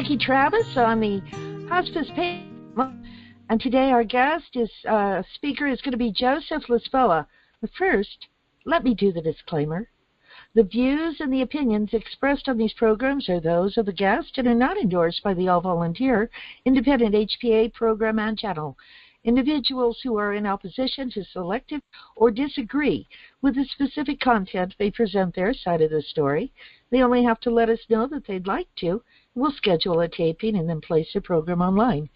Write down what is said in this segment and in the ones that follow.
Vicki Travis on the hospice page, and today our guest speaker is going to be Joseph Lisboa. But first, let me do the disclaimer. The views and the opinions expressed on these programs are those of the guest and are not endorsed by the all-volunteer independent HPA program and channel. Individuals who are in opposition to selective or disagree with the specific content may present their side of the story. They only have to let us know that they'd like to. We'll schedule a taping and then place the program online.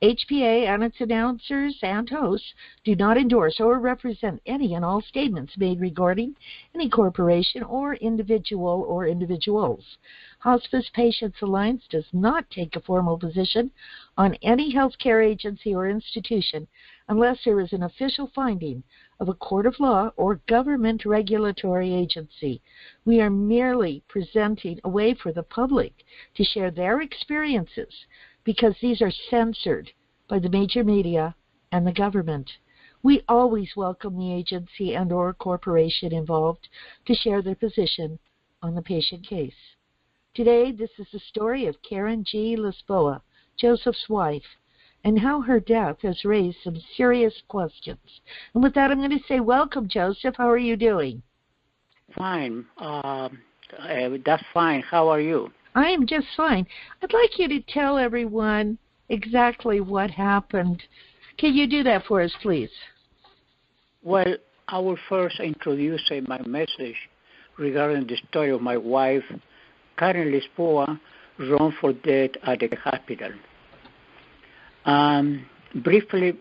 HPA and its announcers and hosts do not endorse or represent any and all statements made regarding any corporation or individual or individuals. Hospice Patients Alliance does not take a formal position on any healthcare agency or institution unless there is an official finding of a court of law or government regulatory agency. We are merely presenting a way for the public to share their experiences because these are censored by the major media and the government. We always welcome the agency and or corporation involved to share their position on the patient case. Today, this is the story of Karen G. Lisboa, Joseph's wife, and how her death has raised some serious questions. And with that, I'm going to say welcome, Joseph. How are you doing? Fine. That's fine. How are you? I am just fine. I'd like you to tell everyone exactly what happened. Can you do that for us, please? Well, I will first introduce my message regarding the story of my wife, Karen Lisboa, wrongful death at the hospital. Briefly,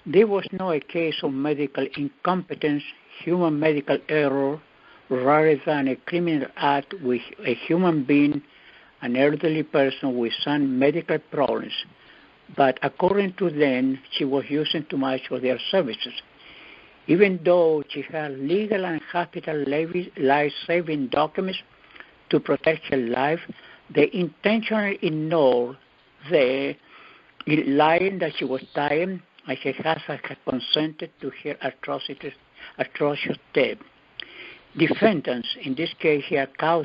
there was no a case of medical incompetence, human medical error, rather than a criminal act with a human being, an elderly person with some medical problems. But according to them, she was using too much of their services. Even though she had legal and hospital life-saving documents to protect her life, they intentionally ignored the lying that she was dying, and she had consented to her atrocious death. Defendants, in this case here, the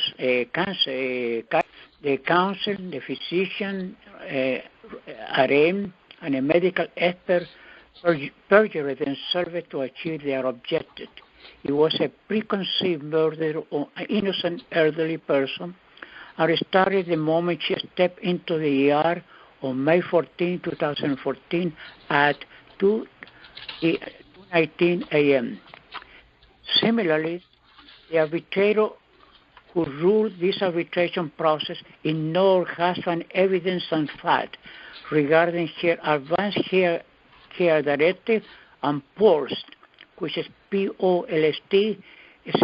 counsel, the physician, RM, and a medical expert perjured themselves to achieve their objective. It was a preconceived murder of an innocent elderly person, and it started the moment she stepped into the ER on May 14, 2014 at 2:19 a.m. Similarly, the arbitrator who ruled this arbitration process ignored husband evidence and fact regarding her advanced care directive and POLST, which is POLST, is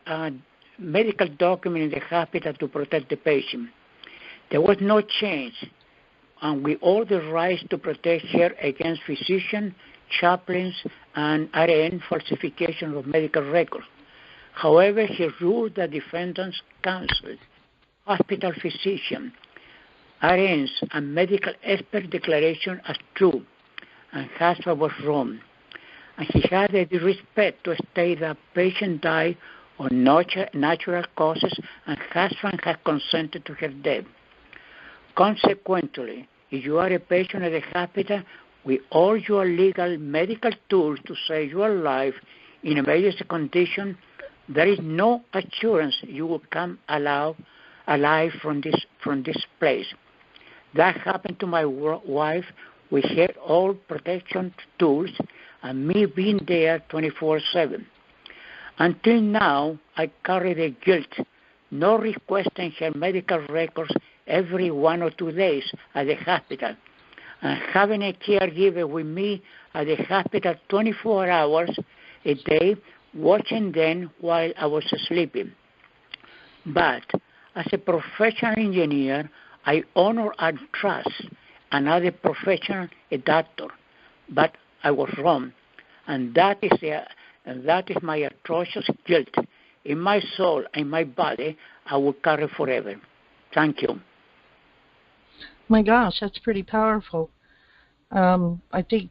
a medical document in the hospital to protect the patient. There was no change, and with all the rights to protect her against physicians, chaplains, and RN falsification of medical records. However, he ruled that defendants, counsel, hospital physician, RNs, and medical expert declaration as true, and husband was wrong. And he had the respect to state that patient died of natural causes and husband had consented to her death. Consequently, if you are a patient at the hospital with all your legal medical tools to save your life in emergency condition, there is no assurance you will come alive from this place. That happened to my wife. We had all protection tools and me being there 24/7. Until now, I carry the guilt, not requesting her medical records every 1 or 2 days at the hospital, and having a caregiver with me at the hospital 24 hours a day, watching them while I was sleeping. But as a professional engineer, I honor and trust another professional, a doctor. But I was wrong, and that is my atrocious guilt. In my soul, in my body, I will carry forever. Thank you. My gosh, that's pretty powerful. I think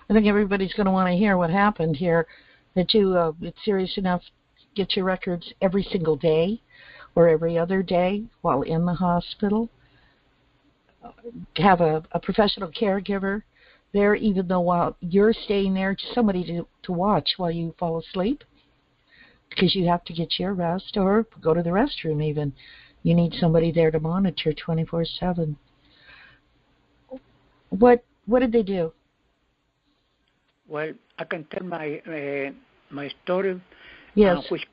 everybody's going to want to hear what happened here. That you, it's serious enough, get your records every single day or every other day while in the hospital. have a professional caregiver there, even though while you're staying there, just somebody to watch while you fall asleep, because you have to get your rest or go to the restroom even. You need somebody there to monitor 24/7. What did they do? Well, I can tell my story, Yes. which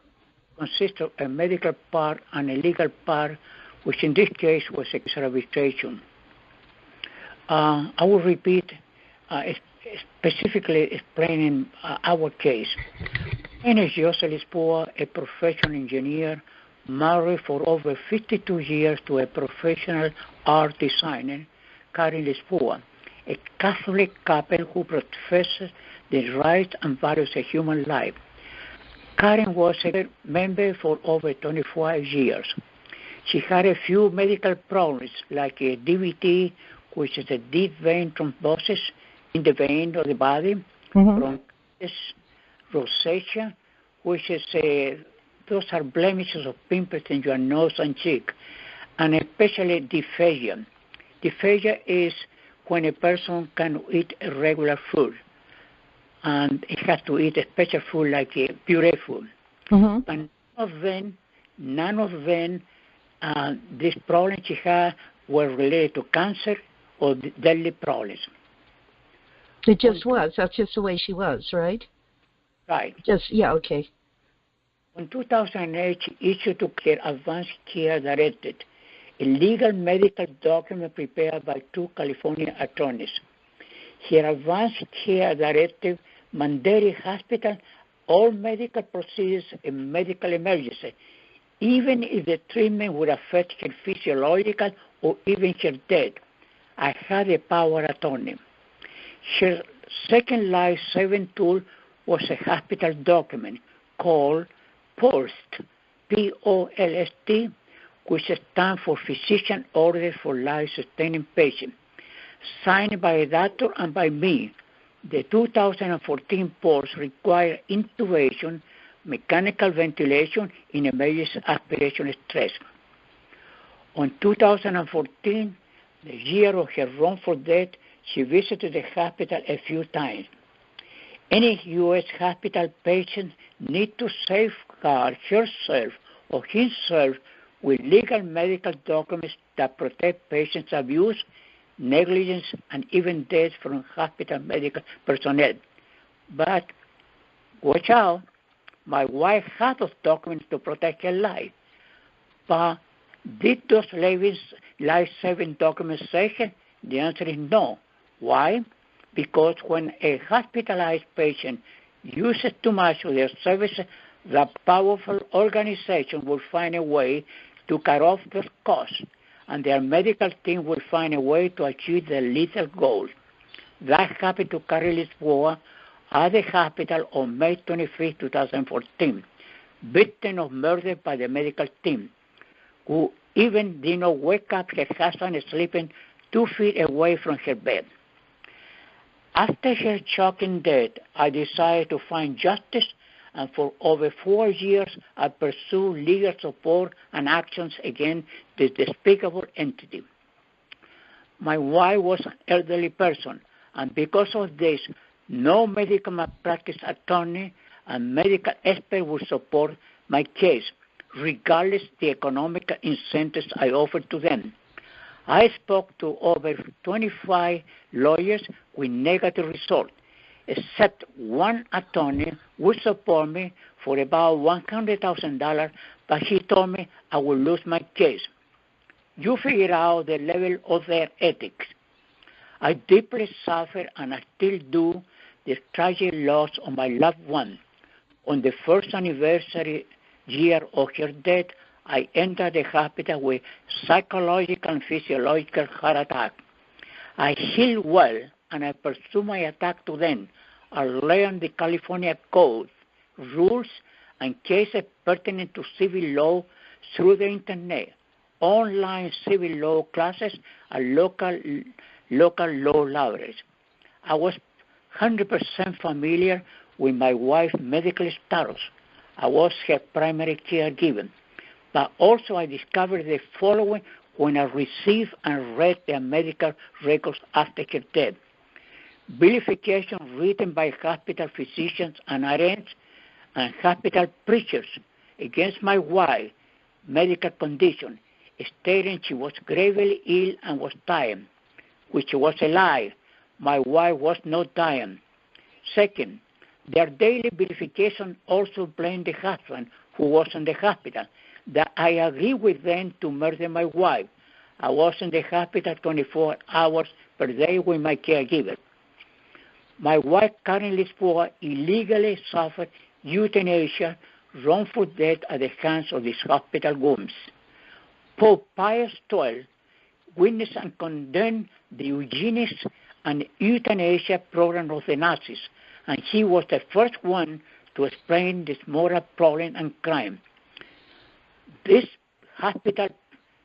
consists of a medical part and a legal part, which in this case was arbitration. I will repeat, specifically explaining our case. My name is Joseph Lisboa, a professional engineer, married for over 52 years to a professional art designer, Karen Lisboa, a Catholic couple who professes the rights and values of human life. Karen was a member for over 25 years. She had a few medical problems like a DVT, which is a deep vein thrombosis in the vein of the body, bronchitis, rosacea, which is those are blemishes of pimples in your nose and cheek, and especially dysphagia. Dysphagia is when a person can eat regular food, and it has to eat a special food like a puree food. But none of them, these problems she had were related to cancer or deadly problems. It just was. That's just the way she was, right? Right. Yeah, okay. In 2008, she issued to her Advanced Care Directive, a legal medical document prepared by 2 California attorneys. Her Advanced Care Directive mandated hospital all medical procedures in medical emergency, even if the treatment would affect her physiological or even her death. I had a power of attorney. Her second life-saving tool was a hospital document called POLST, P-O-L-S-T, which stands for Physician Order for Life-Sustaining Patient, signed by a doctor and by me. The 2014 POLST required intubation, mechanical ventilation in emergency aspiration stress. On 2014, the year of her wrongful death, she visited the hospital a few times. Any U.S. hospital patient needs to safeguard herself or himself with legal medical documents that protect patients' abuse, negligence, and even death from hospital medical personnel. But watch out, my wife had those documents to protect her life. But did those life-saving documents save her? The answer is no. Why? Because when a hospitalized patient uses too much of their services, the powerful organization will find a way to cut off those costs, and their medical team will find a way to achieve their lethal goal. That happened to Karen Lisboa at the hospital on May 23, 2014, victim of murder by the medical team, who even did not wake up her husband sleeping 2 feet away from her bed. After her shocking death, I decided to find justice, and for over 4 years, I pursued legal support and actions against this despicable entity. My wife was an elderly person, and because of this, no medical malpractice attorney and medical expert would support my case, regardless the economic incentives I offered to them. I spoke to over 25 lawyers with negative results, except one attorney would support me for about $100,000, but he told me I would lose my case. You figure out the level of their ethics. I deeply suffer, and I still do, the tragic loss of my loved one. On the first anniversary year of her death, I entered the hospital with psychological and physiological heart attack. I healed well, and I pursued my attack to them. I learned the California code, rules, and cases pertinent to civil law through the internet, online civil law classes, and local law libraries. I was 100% familiar with my wife's medical status. I was her primary caregiver. But also I discovered the following when I received and read their medical records after her death. Vilification written by hospital physicians and RNs and hospital preachers against my wife, medical condition, stating she was gravely ill and was dying, which was a lie. My wife was not dying. Second, their daily vilification also blamed the husband who was in the hospital, that I agree with them to murder my wife. I was in the hospital 24 hours per day with my caregiver. My wife, Karen Lisboa, illegally suffered euthanasia, wrongful death at the hands of these hospital wombs. Pope Pius XII witnessed and condemned the eugenics and euthanasia program of the Nazis, and he was the first one to explain this moral problem and crime. This hospital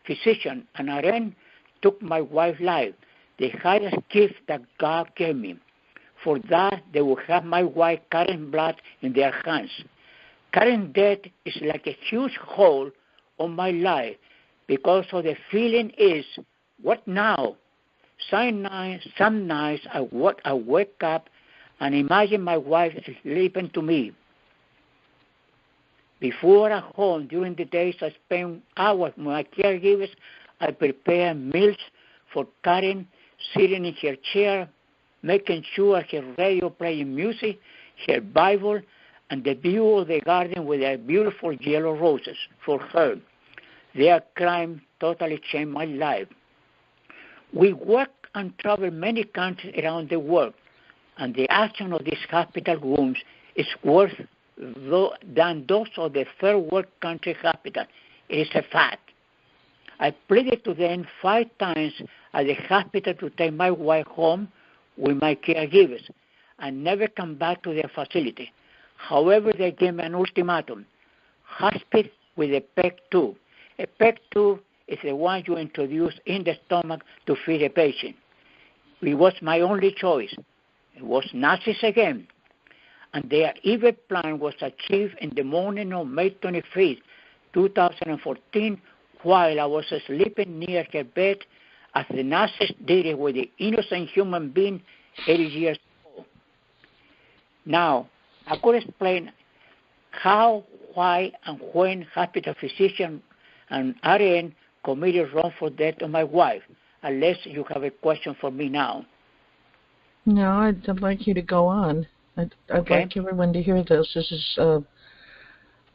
physician and RN took my wife's life, the highest gift that God gave me. For that, they will have my wife Karen's blood in their hands. Karen's death is like a huge hole on my life because of the feeling is, what now? Some nights I wake up and imagine my wife sleeping to me. Before at home, during the days I spend hours with my caregivers, I prepare meals for Karen, sitting in her chair, making sure her radio playing music, her Bible, and the view of the garden with their beautiful yellow roses for her. Their crime totally changed my life. We work and travel many countries around the world, and the action of these hospital wounds is worse than those of the third world country hospital. It is a fact. I pleaded to them 5 times at the hospital to take my wife home with my caregivers and never come back to their facility. However, they gave me an ultimatum: hospice with a PEG tube. A PEG tube is the one you introduce in the stomach to feed a patient. It was my only choice. It was Nazis again. And their evil plan was achieved in the morning of May 25th, 2014, while I was sleeping near her bed, as the Nazis did it with the innocent human being 80 years ago. Now, I could explain how, why, and when hospital physician and RN committed wrongful death on my wife, unless you have a question for me now. No, I'd like you to go on. I'd like everyone to hear this. This is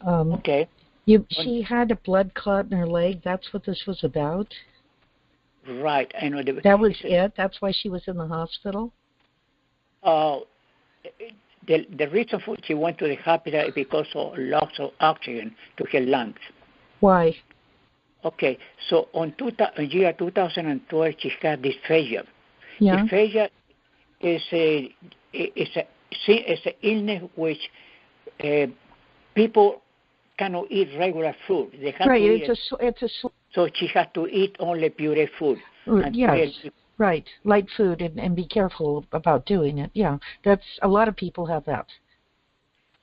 okay. She had a blood clot in her leg. That's what this was about. Right. I know. That was it. That's why she was in the hospital. The reason for she went to the hospital is because of loss of oxygen to her lungs. Why? Okay. So on year 2012, she had dysphagia. Yeah. Dysphagia is an illness which people cannot eat regular food. They have right. to so she has to eat only pure food. Yes. Right. Light food and be careful about doing it. Yeah. That's a lot of people have that.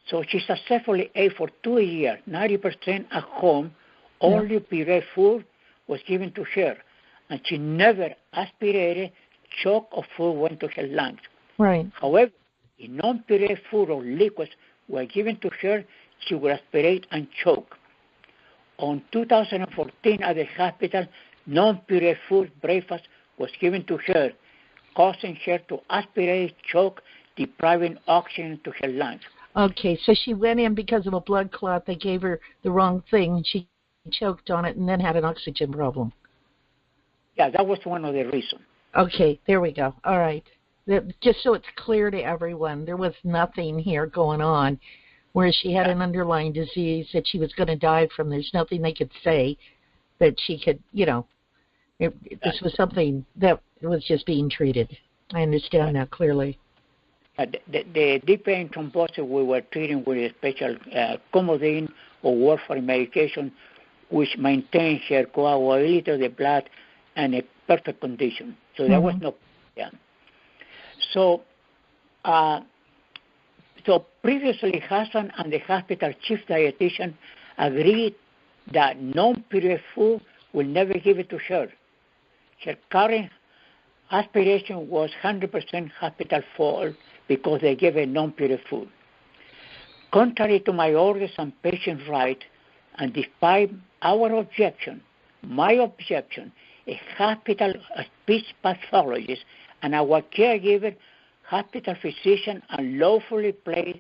So she successfully ate for 2 years, 90% at home. Only pure food was given to her, and she never aspirated. Choke of food went to her lungs. Right. However, if non-puree food or liquids were given to her, she would aspirate and choke. On 2014 at the hospital, non-puree food breakfast was given to her, causing her to aspirate, choke, depriving oxygen to her lungs. Okay, so she went in because of a blood clot. They gave her the wrong thing, and she choked on it and then had an oxygen problem. Yeah, that was one of the reasons. Okay, there we go. All right. Just so it's clear to everyone, there was nothing here going on where she had an underlying disease that she was going to die from. There's nothing they could say that she could, this was something that was just being treated. I understand that clearly. The deep vein thrombosis we were treating with a special Coumadin or warfarin medication, which maintains her coagulability of the blood and a perfect condition. So there was no problem. So previously, Hassan and the hospital chief dietitian agreed that non-puree food will never give it to her. Her current aspiration was 100% hospital full because they gave her non-pure food. Contrary to my orders and patient right, and despite our objection, my objection, a hospital speech pathologist and our caregiver, hospital physician, unlawfully placed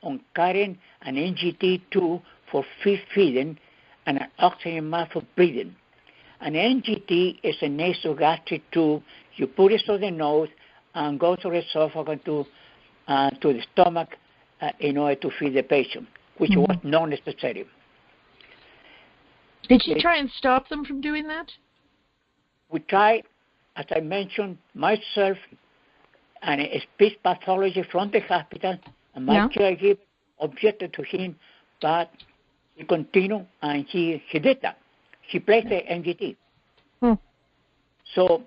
on Karen an NGT2 for feeding and an oxygen mask for breathing. An NGT is a nasogastric tube. You put it through the nose and go through the esophagus to the stomach in order to feed the patient, which was not necessary. Did you try and stop them from doing that? We tried, as I mentioned, myself and a speech pathologist from the hospital, and my caregiver objected to him, but he continued and he did that. He placed the NGT. So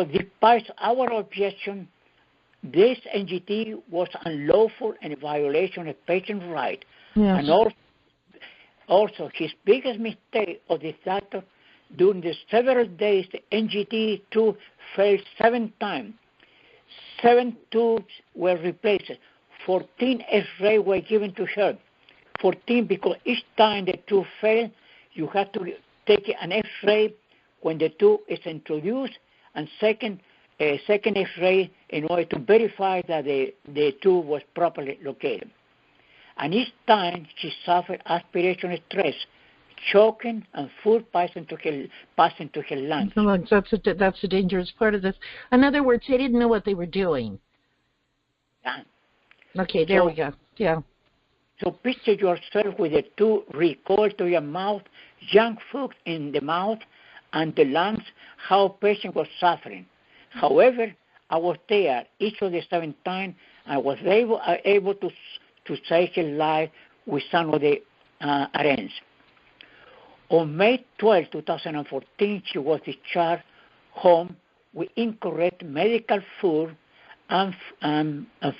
despite our objection, this NGT was unlawful and a violation of patient right. Yes. And also his biggest mistake of the doctor, during the several days, the NGT2 failed 7 times. 7 tubes were replaced. 14 X-rays were given to her. 14 because each time the tube failed, you have to take an X-ray when the tube is introduced, and a second X-ray in order to verify that the tube was properly located. And each time she suffered aspiration stress, choking, and food passing to her lungs. That's the dangerous part of this. In other words, they didn't know what they were doing. Yeah. Okay, there we go. Yeah. So picture yourself with the tube recoiled to your mouth, junk food in the mouth and the lungs, how patient was suffering. However, I was there each of the 7 times. I was able to save her life with some of the arrangements. On May 12, 2014, she was discharged home with incorrect medical food and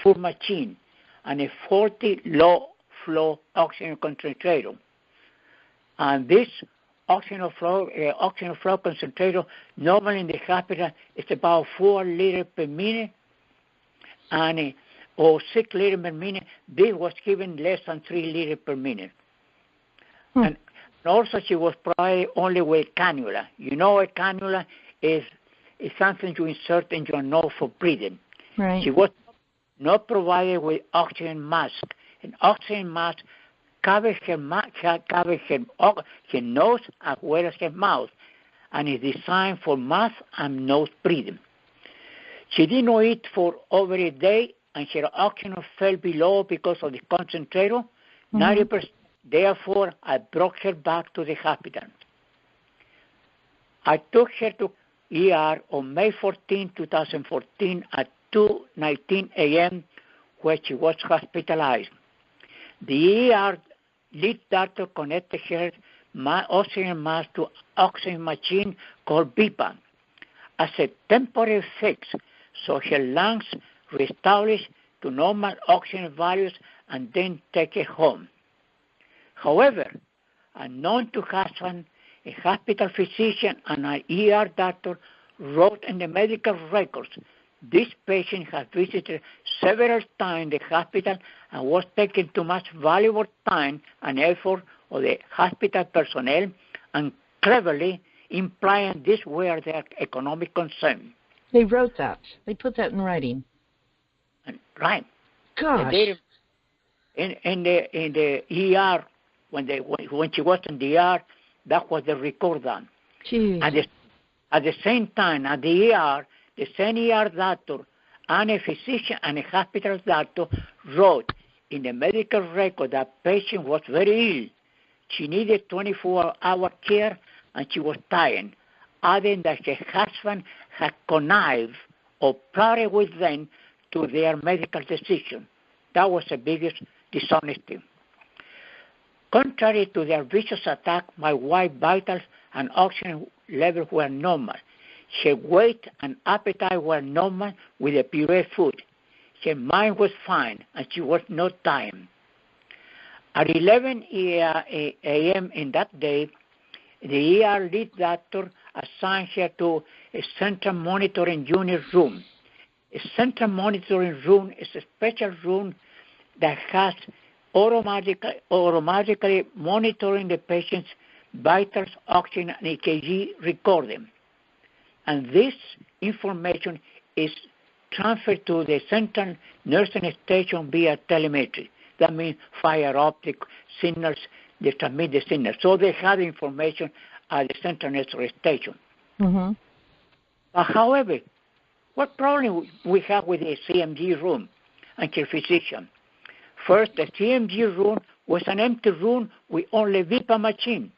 food machine and a 40 low-flow oxygen concentrator. And this oxygen flow concentrator normally in the hospital is about 4 liters per minute or 6 liters per minute. This was given less than 3 liters per minute. And also she was provided only with cannula. You know, a cannula is something you insert in your nose for breathing. Right. She was not provided with oxygen mask. An oxygen mask covers her nose as well as her mouth, and is designed for mouth and nose breathing. She did not eat for over a day, and her oxygen fell below because of the concentrator, 90%. Therefore, I brought her back to the hospital. I took her to ER on May 14, 2014 at 2:19 a.m., where she was hospitalized. The ER lead doctor connected her oxygen mask to oxygen machine called BIPA as a temporary fix, so her lungs reestablished to normal oxygen values and then take her home. However, unknown to husband, a hospital physician and an ER doctor wrote in the medical records, this patient has visited several times the hospital and was taking too much valuable time and effort of the hospital personnel, and cleverly implying these were their economic concerns. They wrote that. They put that in writing. Right. Gosh. In the ER, when she was in the ER, that was the record done. Jeez. At the same time, at the ER, the same ER doctor and a physician and a hospital doctor wrote in the medical record that patient was very ill. She needed 24-hour care and she was dying, adding that her husband had connived or plotted with them to their medical decision. That was the biggest dishonesty. Contrary to their vicious attack, my wife's vitals and oxygen levels were normal. Her weight and appetite were normal with the puree food. Her mind was fine and she was not dying. At 11 a.m. in that day, the ER lead doctor assigned her to a central monitoring unit room. A central monitoring room is a special room that has automatically monitoring the patient's vitals, oxygen, and EKG recording. And this information is transferred to the central nursing station via telemetry. That means fiber optic signals, they transmit the signals. So they have information at the central nursing station. Mm-hmm. However, what problem we have with the CMG room and your physician? First, the CMG room was an empty room with only VIPA machine.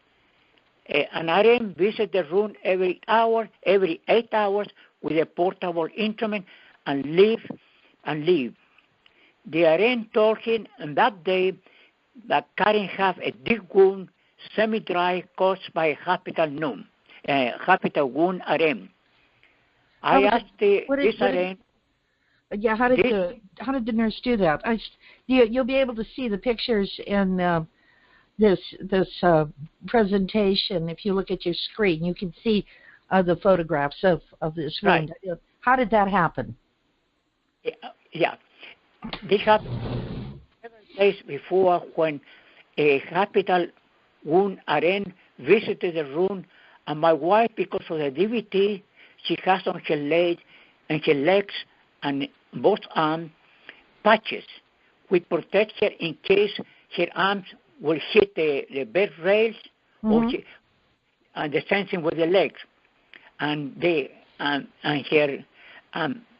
An RM visits the room every 8 hours with a portable instrument and leave. The RN told him on that day that Karen had a deep wound, semi-dry, caused by a capital wound RM. I asked this RN. Yeah, how did the nurse do that? You'll be able to see the pictures in this presentation. If you look at your screen, you can see the photographs of this wound. Right. How did that happen? Yeah. This happened 7 days before when a capital wound RN visited the room, and my wife, because of the DVT she has on her legs and both arms, patches which protect her in case her arms will hit the bed rails and the sensing with the legs. And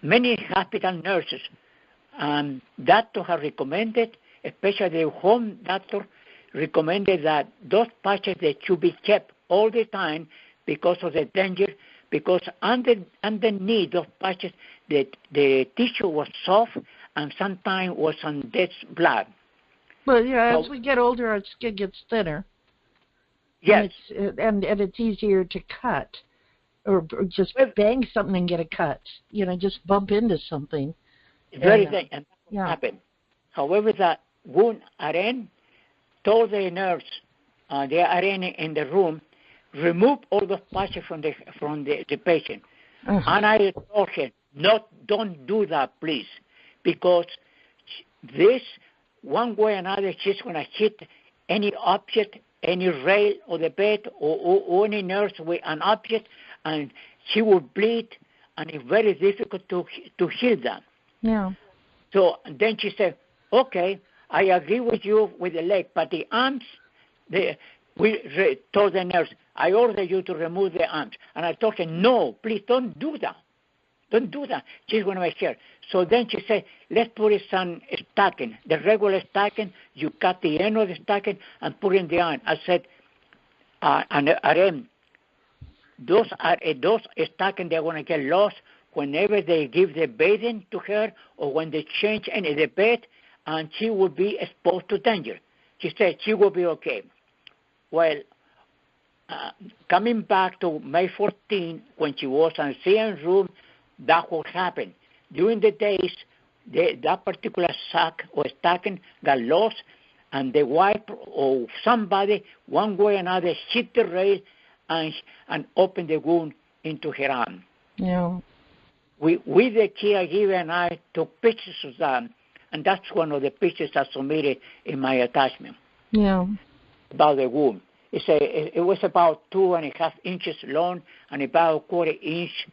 many hospital nurses doctor have recommended, especially the home doctor, recommended that those patches that should be kept all the time because of the danger, because underneath those patches the tissue was soft and sometimes was on dead blood. Well, yeah, as we get older, our skin gets thinner. Yes. And it's easier to cut, or just bang something and get a cut. Just bump into something. Very thing, and that will happen. However, the wound RN told the nurse, the RN in the room, remove all the patches from the patient. Uh-huh. And I told her, don't do that, please, because this, one way or another, she's going to hit any object, any rail or the bed or any nurse with an object, and she will bleed, and it's very difficult to heal that. Yeah. So then she said, okay, I agree with you with the leg, but the arms, we told the nurse, I order you to remove the arms. And I told her, no, please don't do that. Don't do that. She's going to make sure. So then she said, let's put it some stocking. The regular stocking, you cut the end of the stocking and put in the arm. I said, those stockings, they're going to get lost whenever they give the bedding to her or when they change any of the bed, and she will be exposed to danger. She said she will be okay. Well, coming back to May 14, when she was in the CM room, that will happen. During the days, that particular sack or stocking got lost, and the wife or somebody, one way or another, hit the rail and opened the wound into her arm. Yeah. We the caregiver and I took pictures of that, and that's one of the pictures I submitted in my attachment. Yeah. About the wound. It was about 2.5 inches long and about 1/4 inch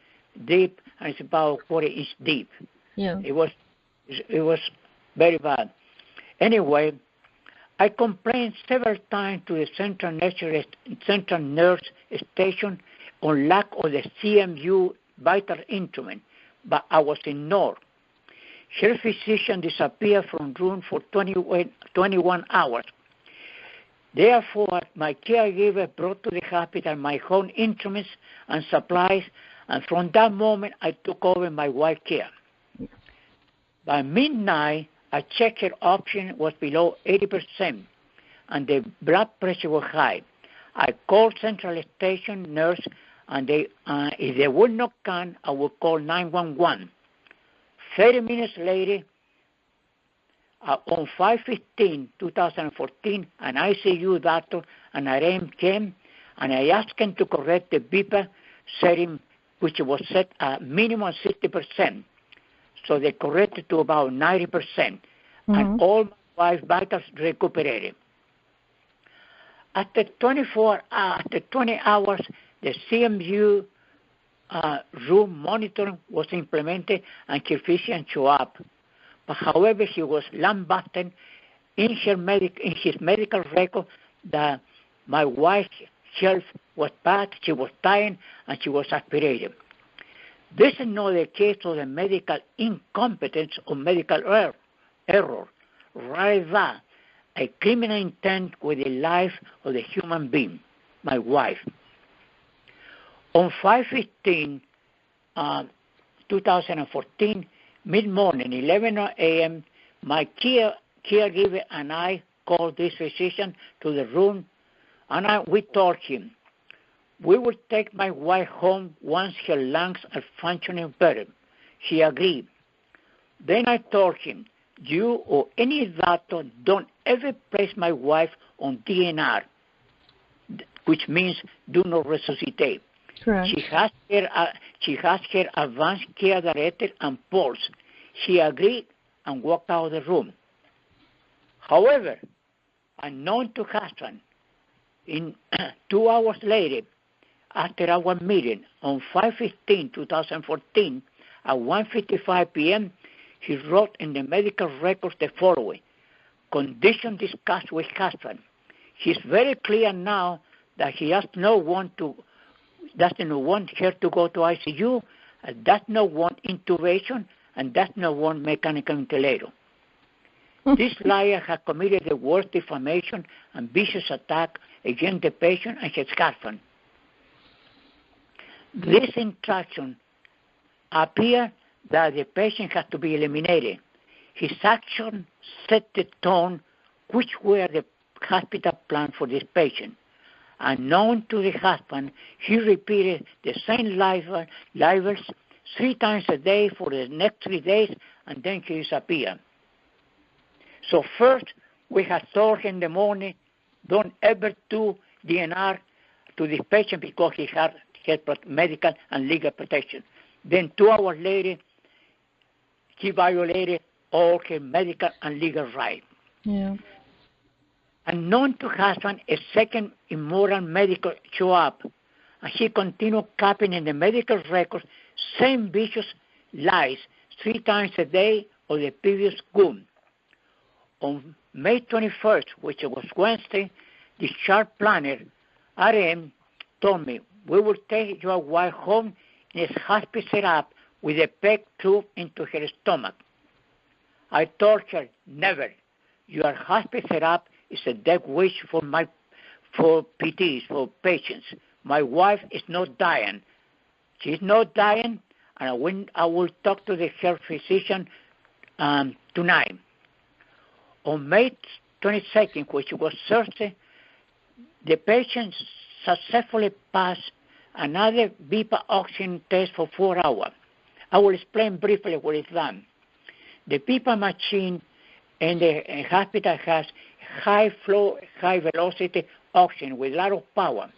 deep, and it's about 1/4 inch deep. Yeah. It was very bad. Anyway, I complained several times to the central nurse station on lack of the CMU vital instrument, but I was ignored. Her physician disappeared from room for 21 hours. Therefore, my caregiver brought to the hospital my own instruments and supplies, and from that moment, I took over my wife's care. By midnight, I checked her oxygen was below 80%, and the blood pressure was high. I called central station nurse, and if they would not come, I would call 911. 30 minutes later, On 5/15/2014, an ICU doctor and RM came, and I asked him to correct the beeper setting, which was set at minimum 60%. So they corrected to about 90%, and all my wife's vitals recuperated. After 20 hours, the CMU room monitoring was implemented, and her physician showed up. But however, he was lambasted in his medical record that my wife's health was bad, she was dying, and she was aspirated. This is not the case of the medical incompetence or medical error, rather a criminal intent with the life of the human being, my wife. On 5/15/2014, mid-morning, 11 a.m., my caregiver and I called this physician to the room, and we told him we would take my wife home once her lungs are functioning better. He agreed. Then I told him, you or any doctor don't ever place my wife on DNR, which means do not resuscitate. Correct. She has her advanced care director and POLST. She agreed and walked out of the room. However, unknown to husband, in 2 hours later, after our meeting on 5/15/2014 at 1:55 p.m., he wrote in the medical records the following: condition discussed with husband. He's very clear now that he doesn't want her to go to ICU, does not want intubation, and does not want mechanical ventilator. This liar has committed the worst defamation and vicious attack against the patient and his husband. This interaction appears that the patient has to be eliminated. His action set the tone, which were the hospital plan for this patient. Unknown to the husband, he repeated the same libels 3 times a day for the next 3 days, and then he disappeared. So first, we had told him in the morning, don't ever do DNR to this patient because he had medical and legal protection. Then 2 hours later, he violated all his medical and legal rights. Yeah. Unknown to husband, a second immoral medical show up, and he continued copying in the medical records same vicious lies 3 times a day of the previous goon. On May 21st, which was Wednesday, the chart planner, RM, told me, we will take your wife home in a hospice setup with a peg tube into her stomach. I told her, never. Your hospice setup is a death wish for PTs, for patients. My wife is not dying. She's not dying, and I will talk to the health physician tonight. On May 22nd, which was Thursday, the patient successfully passed another BIPA oxygen test for 4 hours. I will explain briefly what is done. The BIPA machine in the hospital has high flow, high velocity oxygen with a lot of power.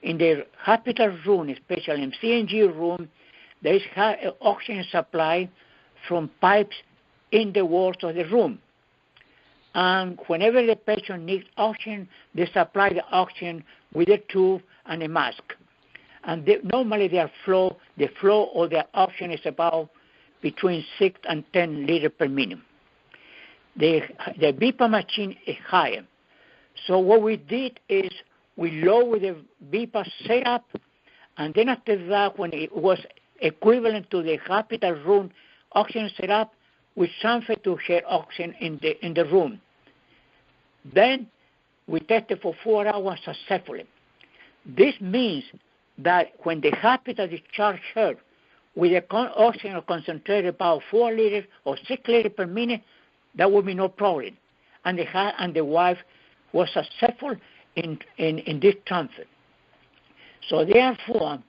In the hospital room, especially in CNG room, there is high oxygen supply from pipes in the walls of the room. And whenever the patient needs oxygen, they supply the oxygen with a tube and a mask. And normally the flow of the oxygen is about between 6 and 10 liters per minute. The BIPA machine is higher. So what we did is we lowered the BIPA setup, and then after that, when it was equivalent to the hospital room oxygen setup, we transferred to her oxygen in the room. Then we tested for 4 hours successfully. This means that when the hospital discharged her with the oxygen concentrated about 4 liters or 6 liters per minute, that would be no problem. And the wife was successful in this transfer. So therefore,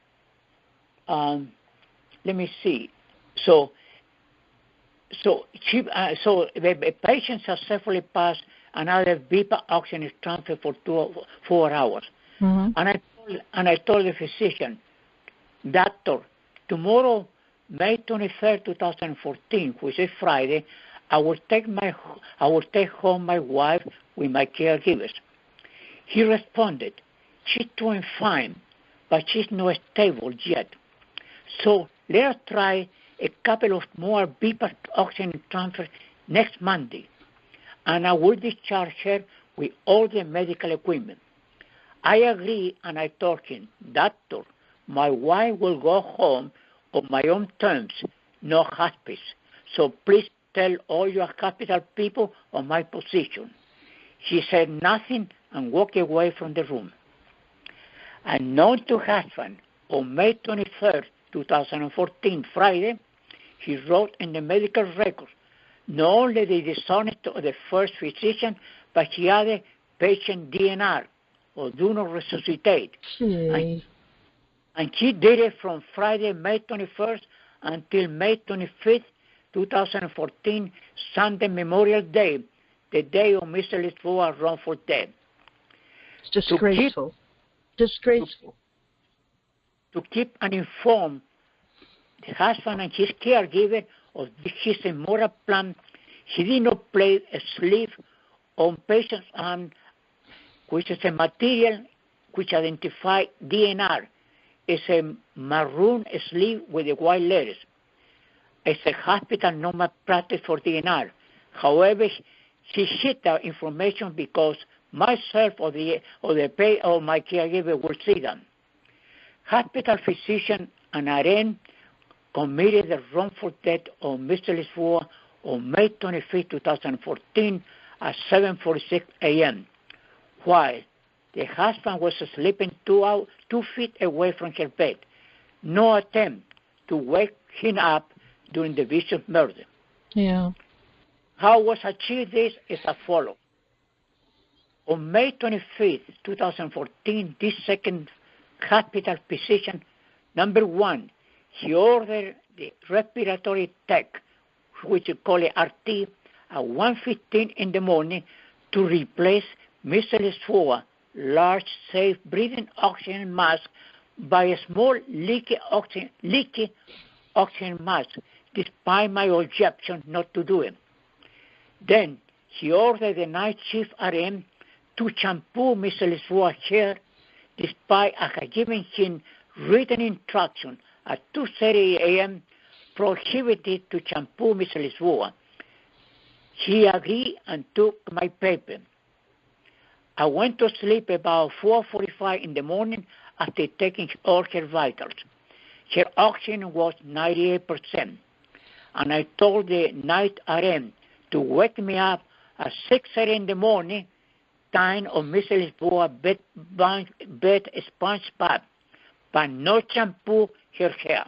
let me see. So So the patient successfully passed another BIPA oxygen transfer for 4 hours. Mm-hmm. And I told the physician, doctor, tomorrow, May 23rd, 2014, which is Friday, I will take home my wife with my caregivers. He responded, she's doing fine, but she's not stable yet. So let us try a couple of more BIPA oxygen transfer next Monday, and I will discharge her with all the medical equipment. I agree, and I told him, doctor, my wife will go home on my own terms, no hospice. So please tell all your hospital people of my position. She said nothing and walked away from the room. Unknown to husband, on May 23rd, 2014, Friday, he wrote in the medical records not only the dishonesty of the first physician, but he added patient DNR, or do not resuscitate. And she did it from Friday, May 21st until May 25th, 2014, Sunday Memorial Day, the day of Mr. Lisboa's wrongful death. It's disgraceful. Disgraceful. To keep uninformed the husband and his caregiver of his immoral plan, he did not place a sleeve on patient's arm, which is a material which identifies DNR. It's a maroon sleeve with the white letters. It's a hospital normal practice for DNR. However, she hid that information because myself or my caregiver will see them. Hospital physician and RN committed the wrongful death of Mr. Lisboa on May 25, 2014 at 7:46 a.m. while the husband was sleeping 2 feet away from her bed. No attempt to wake him up during the vicious murder. Yeah. How was achieved this is as follows. On May 25, 2014, this second hospital physician, number one, he ordered the respiratory tech, which we call it RT, at 1:15 in the morning to replace Mr. Lisboa's large, safe breathing oxygen mask by a small leaky oxygen mask, despite my objection not to do it. Then he ordered the night shift RN to shampoo Mr. Lisboa's hair, despite I had given him written instruction at 2:30 a.m. prohibited to shampoo Mr. Lisboa. He agreed and took my paper. I went to sleep about 4:45 in the morning after taking all her vitals. Her oxygen was 98%. And I told the night RN to wake me up at 6:30 in the morning, time of Mr. Lisboa's bed sponge bath, but no shampoo her hair.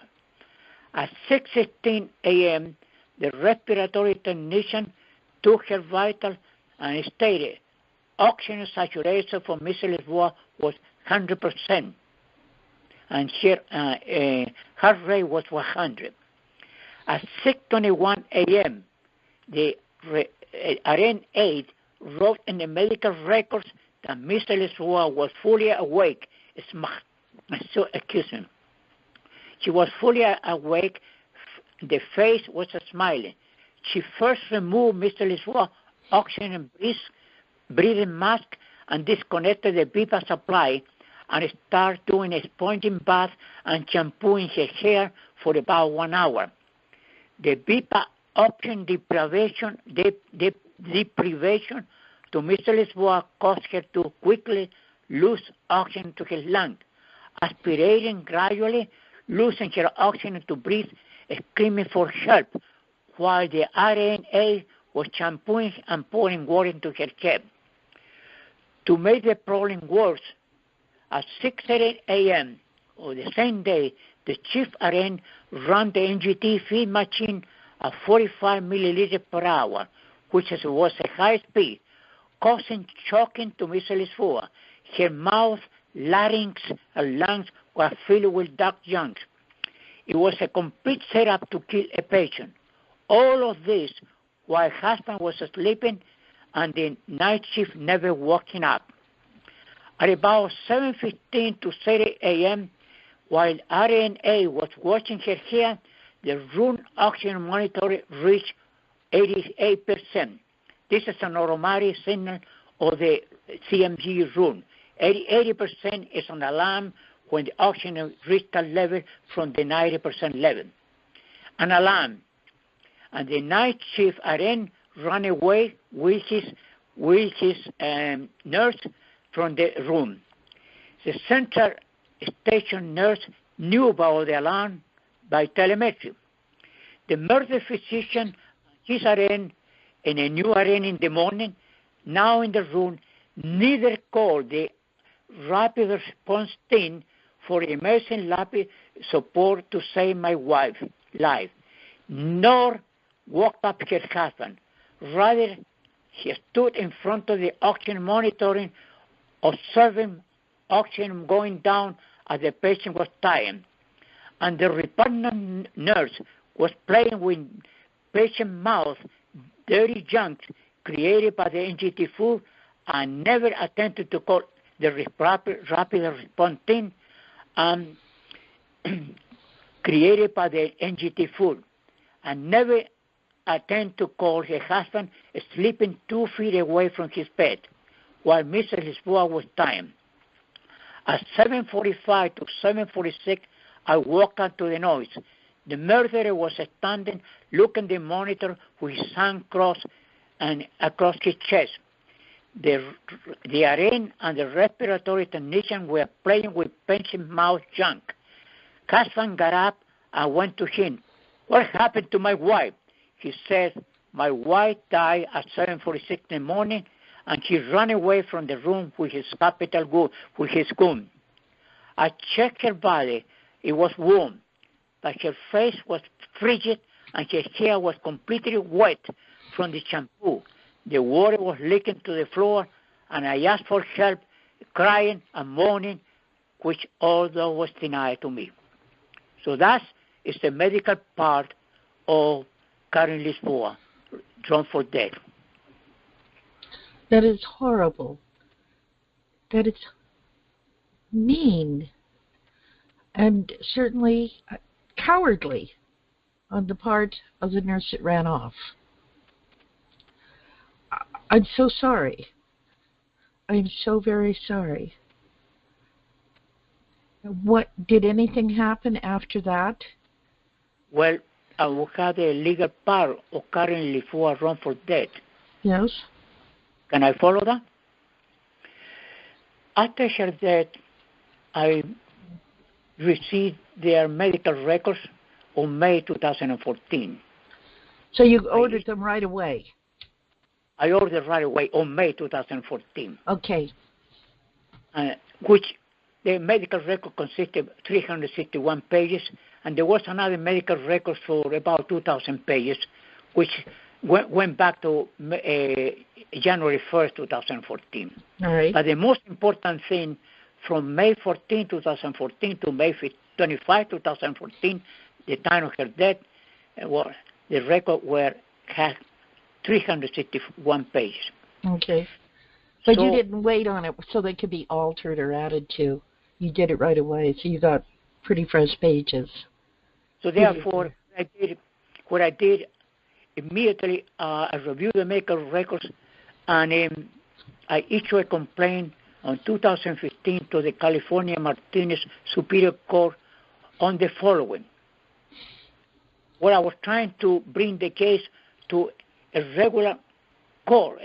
At 6:16 a.m., the respiratory technician took her vital and stated oxygen saturation for Mr. Lisboa was 100%, and her heart rate was 100. At 6:21 a.m., the RN aide wrote in the medical records that Mr. Lisboa was fully awake. She was fully awake. The face was smiling. She first removed Mr. Lisboa's oxygen breathing mask and disconnected the BIPA supply and started doing a sponging bath and shampooing her hair for about 1 hour. The BIPA oxygen deprivation to Mr. Lisboa caused her to quickly lose oxygen to her lungs, aspirating gradually, losing her oxygen to breathe, screaming for help, while the RNA was shampooing and pouring water into her head. To make the problem worse, at 6:30 a.m. of the same day, the chief RN ran the NGT feed machine at 45 milliliters per hour, which was a high speed, causing choking to Mr. Lisboa. Her mouth, larynx, and lungs were filled with dark junks. It was a complete setup to kill a patient. All of this while husband was sleeping and the night shift never waking up. At about 7:15 to 30 a.m., while RNA was watching her here, the room oxygen monitor reached 88%. This is an automatic signal of the CMG room. 80% is an alarm when the oxygen reaches that level from the 90% level. An alarm. And the night shift RN ran away with his nurse from the room. The central station nurse knew about the alarm by telemetry. The murder physician, his RN, and a new RN in the morning, now in the room, neither called the rapid response team for emergency rapid support to save my wife's life, nor woke up her husband. Rather, he stood in front of the oxygen monitoring, observing oxygen going down as the patient was dying. And the repugnant nurse was playing with patient mouth, dirty junk created by the NGT food, and never attempted to call the rapid response team created by the NGT food, and never attempt to call her husband sleeping 2 feet away from his bed while Mr. Lisboa was dying. At 7:45 to 7:46, I woke up to the noise. The murderer was standing, looking at the monitor with his hand crossed and across his chest. The RN and the respiratory technician were playing with patient mouth junk. Husband got up and went to him. "What happened to my wife?" He said, "My wife died at 7:46 in the morning, and she ran away from the room with his gun. I checked her body. It was warm, but her face was frigid, and her hair was completely wet from the shampoo. The water was leaking to the floor, and I asked for help, crying and moaning, which although was denied to me." So that is the medical part of Karen Lisboa, wrongful death. That is horrible. That is mean. And certainly cowardly on the part of the nurse that ran off. I'm so sorry. I'm so very sorry. What, did anything happen after that? Well, I will have the legal part of Karen Lisboa wrongful death. Yes. Can I follow that? After her death, I received their medical records on May 2014. So you ordered them right away? I ordered right away on May 2014. Okay. Which the medical record consisted of 361 pages, and there was another medical record for about 2,000 pages, which went back to January 1st, 2014. All right. But the most important thing, from May 14, 2014 to May 25, 2014, the time of her death, the record had 361 pages. Okay. But you didn't wait on it so they could be altered or added to. You did it right away, so you got pretty fresh pages. So therefore, what I did immediately, I reviewed the medical records, and I issued a complaint on 2015 to the California Martinez Superior Court on the following. Well, I was trying to bring the case to a regular court,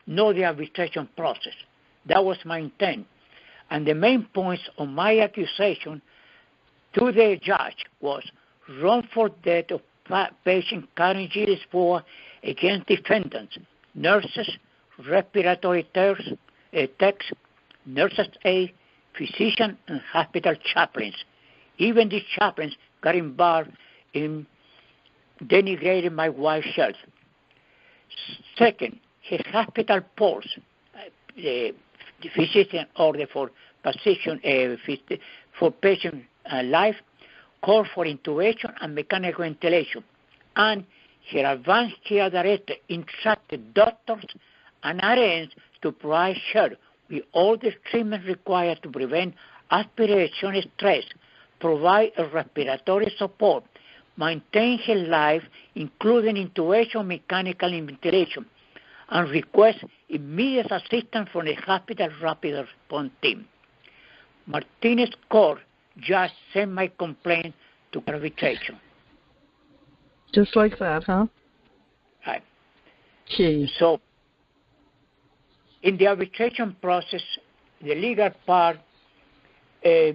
not the arbitration process. That was my intent. And the main points of my accusation to the judge was wrongful death of patient Karen G. Lisboa against defendants, nurses, respiratory techs, nurses aid, physician, and hospital chaplains. Even these chaplains got involved in denigrating my wife's health. Second, his hospital POLST, the physician order for patient life, call for intubation and mechanical ventilation, and her advanced care director instructed doctors and RNs to provide her with all the treatment required to prevent aspiration stress, provide a respiratory support, maintain her life, including intubation, mechanical ventilation, and request immediate assistance from the hospital rapid response team. Martinez Court just sent my complaint to arbitration. Just like that, huh? Right. Jeez. So, in the arbitration process, the legal part, as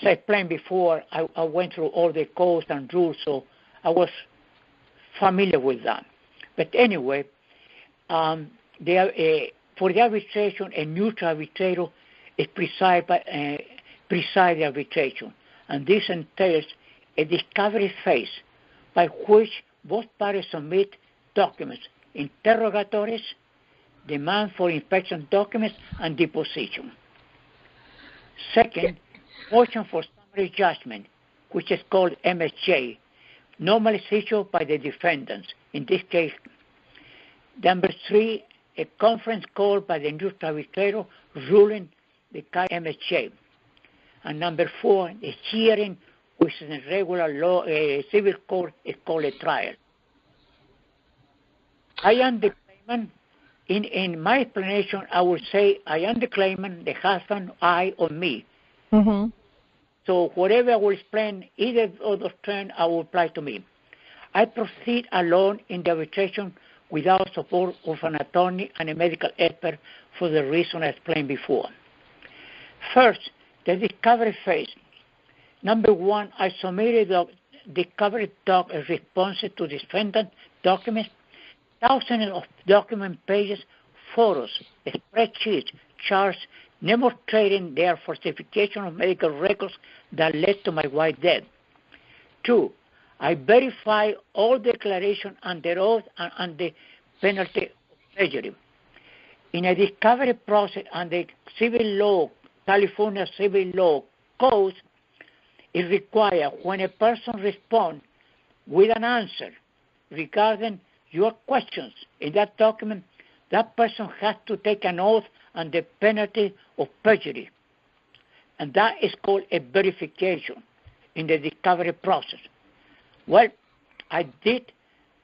I explained before, I went through all the codes and rules, so I was familiar with that. But anyway, for the arbitration, a neutral arbitrator is preside the arbitration, and this entails a discovery phase by which both parties submit documents, interrogatories, demand for inspection documents, and deposition. Second, motion for summary judgment, which is called MSJ, normally issued by the defendants. In this case, number 3, a conference called by the neutral arbitrator ruling the MSJ. And number 4, the hearing, which is in regular law, civil court, is called a trial. I am the claimant. In my explanation, I will say I am the claimant, the husband, I, or me. Mm-hmm. So whatever I will explain, either of those terms, I will apply to me. I proceed alone in the arbitration without support of an attorney and a medical expert for the reason I explained before. First, the discovery phase. Number 1, I submitted the discovery doc responses to defendant documents, thousands of document pages, photos, spreadsheets, charts, demonstrating their falsification of medical records that led to my wife's death. 2, I verify all declarations under oath and under penalty of perjury. In a discovery process under civil law, California civil law codes, it requires when a person responds with an answer regarding your questions in that document, that person has to take an oath under penalty of perjury. And that is called a verification in the discovery process. Well, I did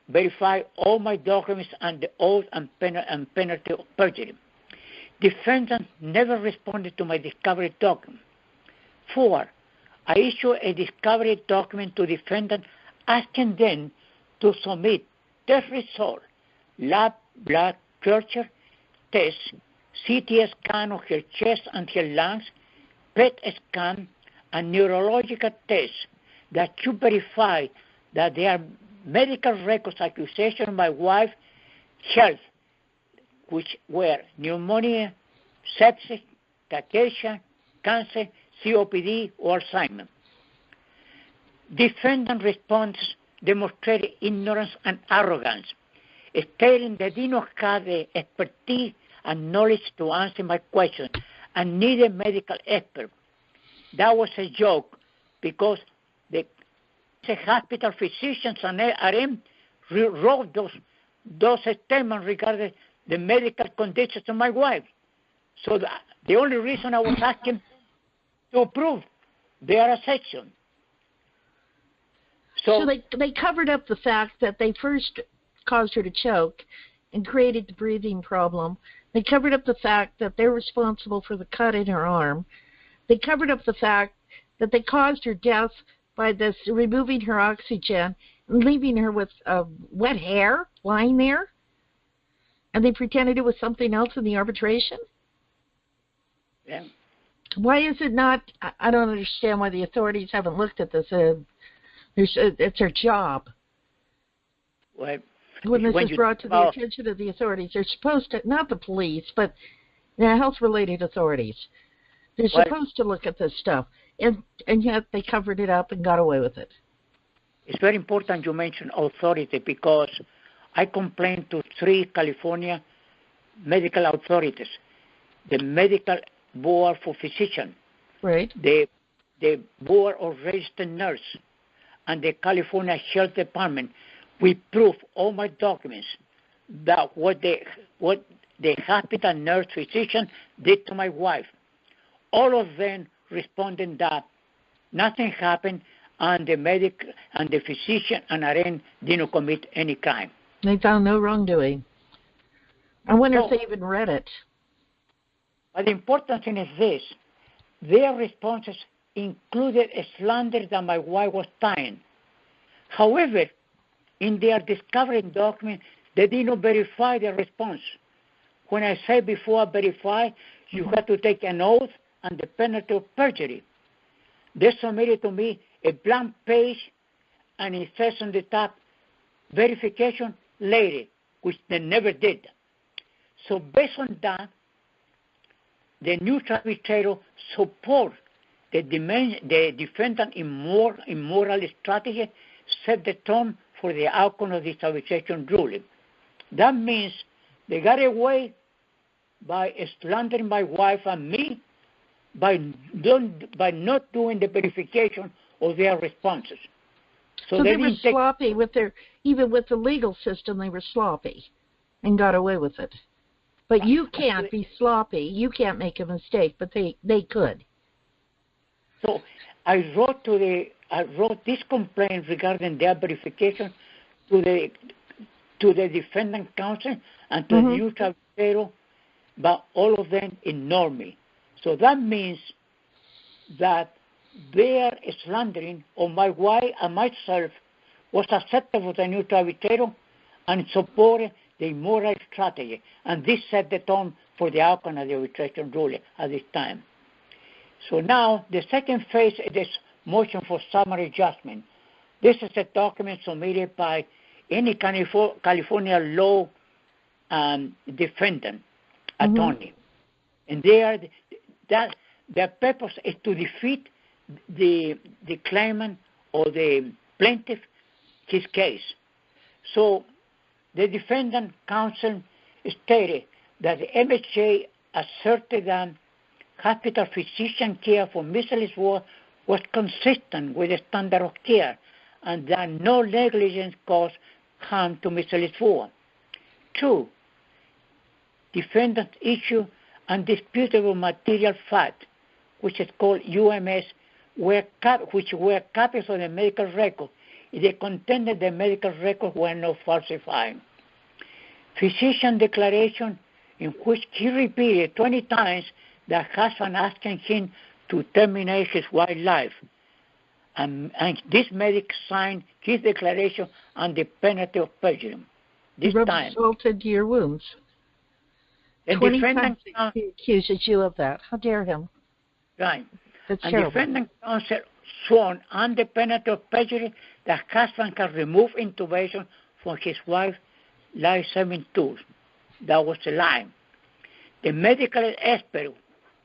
verify all my documents under oath and penalty of perjury. Defendant never responded to my discovery document. 4, I issued a discovery document to defendant asking them to submit test results, lab blood culture tests, CT scan of her chest and her lungs, PET scan, and neurological tests that to verify that there are medical records accusation of my wife's health, which were pneumonia, sepsis, cachexia, cancer, COPD, or Alzheimer's. Defendant response demonstrated ignorance and arrogance, stating they did not have the expertise and knowledge to answer my question and needed medical expert. That was a joke because the hospital physicians and RM wrote those statements regarding the medical conditions of my wife. So the only reason I was asking to approve their assertion. So they covered up the fact that they first caused her to choke and created the breathing problem. They covered up the fact that they're responsible for the cut in her arm. They covered up the fact that they caused her death by this removing her oxygen and leaving her with wet hair lying there. And they pretended it was something else in the arbitration? Yeah. Why is it not? I don't understand why the authorities haven't looked at this. It's their job. Well, when this is brought to the attention of the authorities, they're supposed to, not the police, but health-related authorities. They're supposed to look at this stuff, and yet they covered it up and got away with it. It's very important you mention authority because I complained to 3 California medical authorities, the Medical Board for Physicians, right, the the Board of Registered Nurses and the California Health Department with proof, all my documents, that what the hospital nurse physician did to my wife. All of them responded that nothing happened, and the medic and the physician and RN didn't commit any crime. They found no wrongdoing. I wonder if they even read it. But the important thing is this. Their responses included a slander that my wife was dying. However, in their discovery document, they did not verify their response. When I say before verify, you have to take an oath and the penalty of perjury. They submitted to me a blank page, and it says on the top, verification later, which they never did. So based on that, the new arbitrator support the defendant immoral strategy, set the tone for the outcome of this arbitration ruling. That means they got away by slandering my wife and me by not doing the verification of their responses. So they were sloppy even with the legal system. They were sloppy and got away with it. But you can't be sloppy. You can't make a mistake, but they could. So I wrote this complaint regarding their verification to the defendant counsel and to the new arbitrator, but all of them ignored me. So that means that their slandering of my wife and myself was acceptable to the new arbitrator and supported the immoral strategy. And this set the tone for the outcome of the arbitration ruling at this time. So now the second phase is this motion for summary judgment. This is a document submitted by any California law defendant attorney. And their purpose is to defeat the claimant or the plaintiff, his case. So the defendant counsel stated that the MHA asserted that hospital physician care for Mr. Lisboa was consistent with the standard of care and that no negligence caused harm to Mr. Lisboa. 2, defendant issue undisputable material fact, which is called UMS, which were copies of the medical record. They contended the medical records were not falsified. Physician declaration in which he repeated 20 times that husband asking him to terminate his wife's life. And this medic signed his declaration on the penalty of perjury. This time. Salt into your wounds. The 20 defendant times he accuses you of that. How dare him? Right. That's and terrible. defendant counsel sworn on the penalty of perjury that husband can remove intubation from his wife's life-saving tools. That was a lie. The medical expert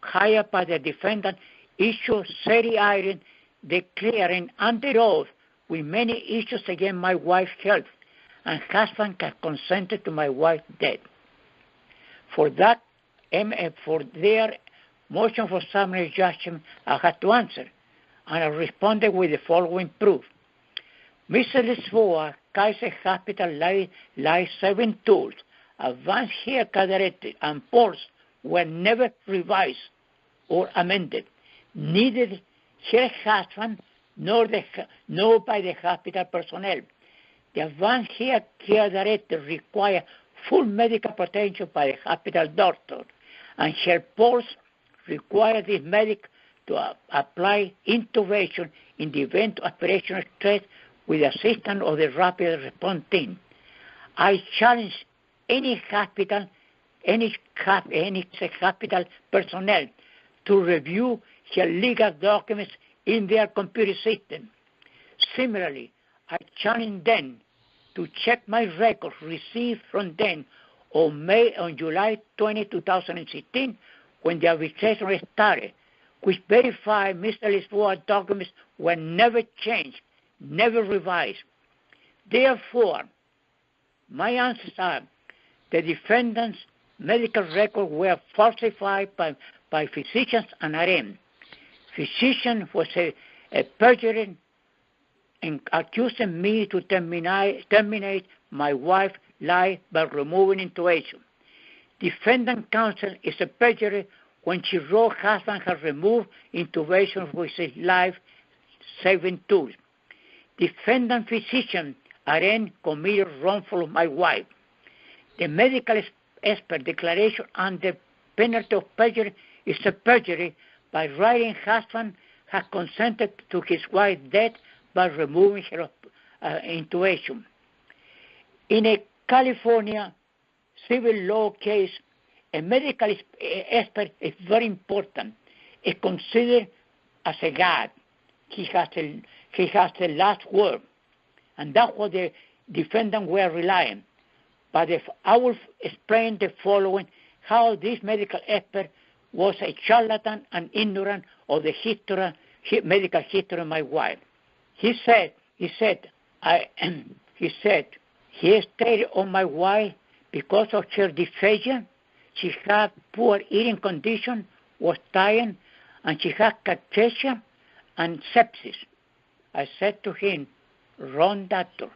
hired by the defendant issued 30 items declaring under oath with many issues against my wife's health, and husband has consented to my wife's death. For that, for their motion for summary judgment, I had to answer, and I responded with the following proof. Mr. Lisboa, Kaiser Hospital life-saving tools, advanced hair directive, and POLST were never revised or amended. Neither her husband nor by the hospital personnel. The advanced hair care directive require full medical protection by the hospital doctor, and her POLST require this medic to apply intubation in the event of operational stress with the assistance of the rapid response team. I challenge any hospital personnel to review her legal documents in their computer system. Similarly, I challenge them to check my records received from them on July 20, 2016, when the arbitration started, which verify Mr. Lisboa's documents were never changed, never revised. Therefore, my answers are the defendant's medical records were falsified by physicians and RN. physician was a perjurer and accusing me to terminate my wife's life by removing intubation. Defendant counsel is a perjurer when she wrote husband had removed intubation with his life-saving tools. Defendant physician RN committed wrongful of my wife. The medical expert declaration under penalty of perjury is a perjury by writing husband had consented to his wife's death by removing her intubation. In a California civil law case, a medical expert is very important. It's considered as a God. He has the last word. And that's what the defendant were relying. But I will explain the following, how this medical expert was a charlatan and ignorant of the medical history of my wife. He stated on my wife, because of her dysphagia, she had poor eating condition, was dying, and she had cachexia and sepsis. I said to him, wrong doctor.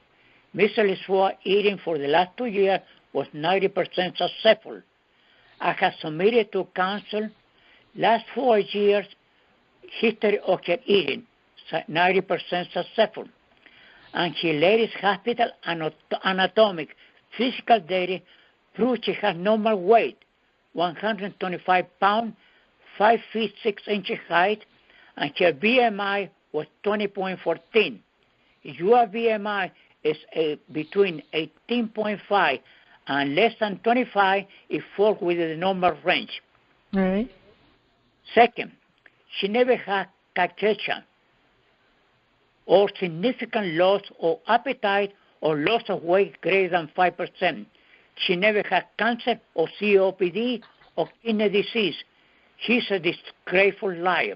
Mr. Lisboa eating for the last 2 years was 90% successful. I have submitted to counsel last 4 years history of her eating, 90% successful. And her latest hospital anatomic physical data proves she has normal weight, 125 pounds, 5 feet 6 inches height, and her BMI was 20.14. Your BMI is between 18.5 and less than 25, it falls within the normal range. All right. Second, she never had cachexia or significant loss of appetite or loss of weight greater than 5%. She never had cancer or COPD or kidney disease. She's a disgraceful liar.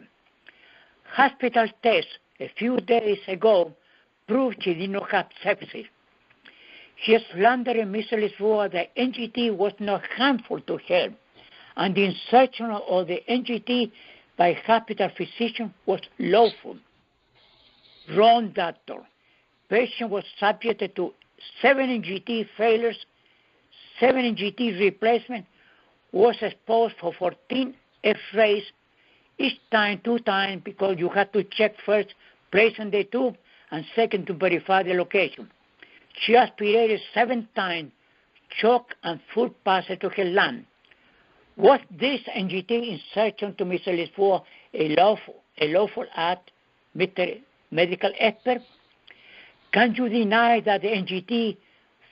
Hospital tests a few days ago proved she did not have sepsis. She slandered Mr. Lisboa that NGT was not harmful to her, and the insertion of the NGT by hospital physician was lawful. Wrong doctor. Patient was subjected to 7 NGT failures, 7 NGT replacement, was exposed for 14 X-rays, each time 2 times, because you had to check first placing the tube and second to verify the location. She aspirated 7 times, choke and food passed to her lung. Was this NGT insertion to Mr. Lisboa a lawful act, Mr. Medical Expert? Can you deny that the NGT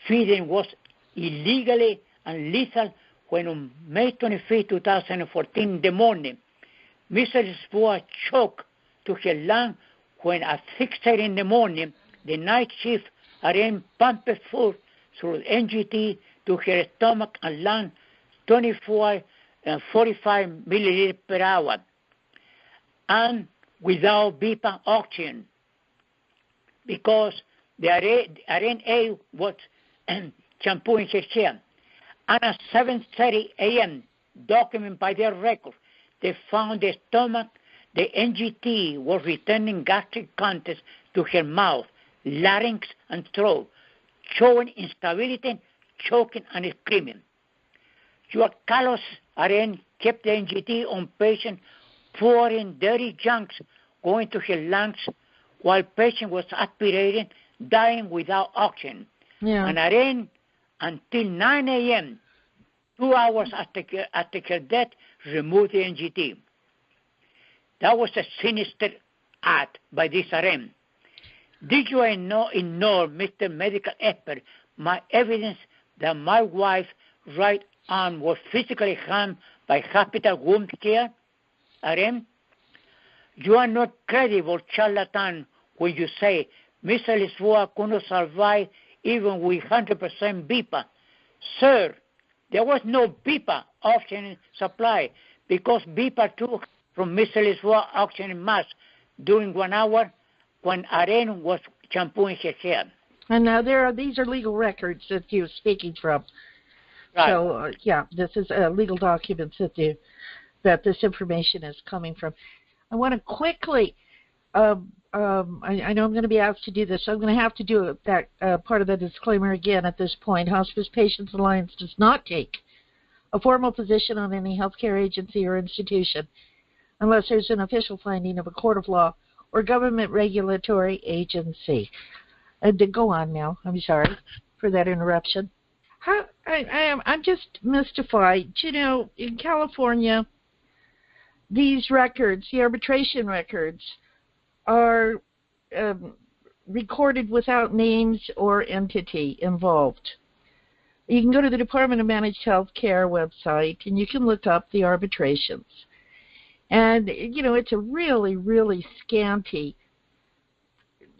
feeding was illegally and lethal when on May 25, 2014 in the morning, Mr. Lisboa choked to her lung when at 6:30 in the morning, the night shift RN pumped food through NGT to her stomach and lung 45 milliliters per hour, and without BIPA oxygen, because the RNA was shampooing her chair. And at 7:30 a.m., documented by their record, they found the stomach, the NGT was returning gastric contents to her mouth, larynx, and throat, showing instability, choking, and screaming. Your callous RN kept the NGT on patient, pouring dirty junks going to her lungs while patient was aspirating, dying without oxygen. Yeah. And RN, until 9 a.m., 2 hours after her death, removed the NGT. That was a sinister act by this RN. Did you ignore, Mr. Medical Expert, my evidence that my wife's right arm was physically harmed by hospital wound care? RN, you are not credible, charlatan, when you say Mr. Lisboa could not survive even with 100% BIPA. Sir, there was no BIPA oxygen supply because BIPA took from Mr. Lisboa oxygen mask during 1 hour when RN was shampooing his hair. And now these are legal records that you're speaking from. Right. So, yeah, this is legal documents that this information is coming from. I want to quickly, I know I'm going to be asked to do this, so I'm going to have to do that part of the disclaimer again at this point. Hospice Patients Alliance does not take a formal position on any healthcare agency or institution unless there's an official finding of a court of law or government regulatory agency. To go on now, I'm sorry for that interruption. I'm just mystified. You know, in California, these records, the arbitration records, are recorded without names or entity involved. You can go to the Department of Managed Health Care website and you can look up the arbitrations. And, you know, it's a really, really scanty,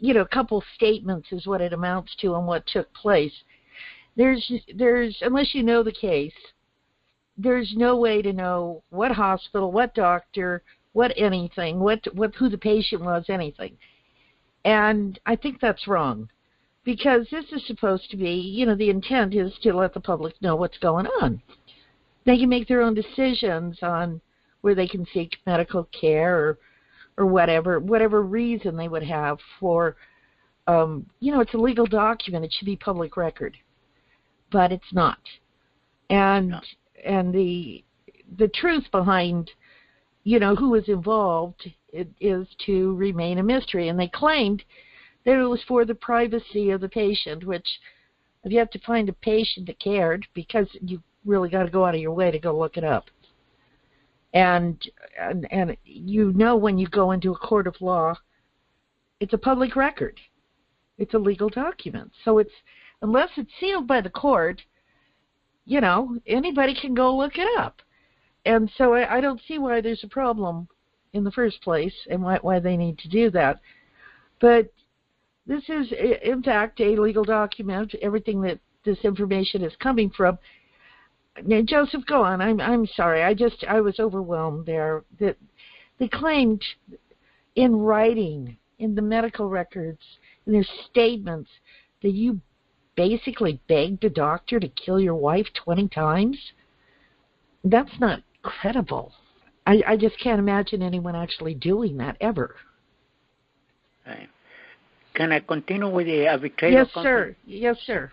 you know, couple statements is what it amounts to on what took place. There's, unless you know the case, there's no way to know what hospital, what doctor, what anything, who the patient was, anything. And I think that's wrong, because this is supposed to be, you know, the intent is to let the public know what's going on. They can make their own decisions on where they can seek medical care or whatever reason they would have for, you know, it's a legal document. It should be public record, but it's not. And no. And the truth behind, you know, who was involved is to remain a mystery. And they claimed that it was for the privacy of the patient, which if you have to find a patient that cared, because you really got to go out of your way to go look it up. And you know, when you go into a court of law, it's a public record. It's a legal document. So it's, unless it's sealed by the court, you know, anybody can go look it up. And so I don't see why there's a problem in the first place and why they need to do that. But this is, in fact, a legal document, everything that this information is coming from. Now, Joseph, go on. I'm sorry. I was overwhelmed there. That they claimed in writing, in the medical records, in their statements, that you basically begged a doctor to kill your wife 20 times. That's not credible. I just can't imagine anyone actually doing that ever. Right. Can I continue with the arbitrator? Yes, sir. Yes, sir.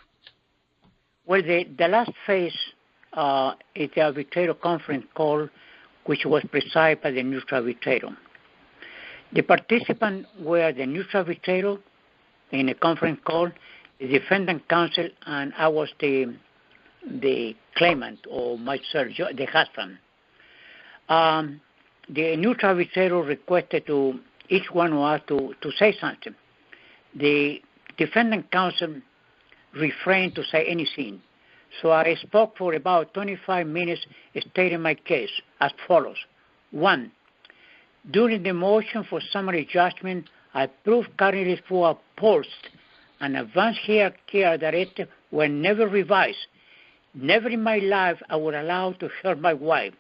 Well, the last phase is the arbitrator conference call, which was presided by the neutral arbitrator. The participants were the neutral arbitrator in a conference call, the defendant counsel, and I was the claimant, or myself, the husband. The neutral arbitrator requested to each one of us to say something. The defendant counsel refrained to say anything. So I spoke for about 25 minutes, stating my case as follows. 1. During the motion for summary judgment, I proved Carnegie for POLST and advanced care directive were never revised. Never in my life I would allow to hurt my wife.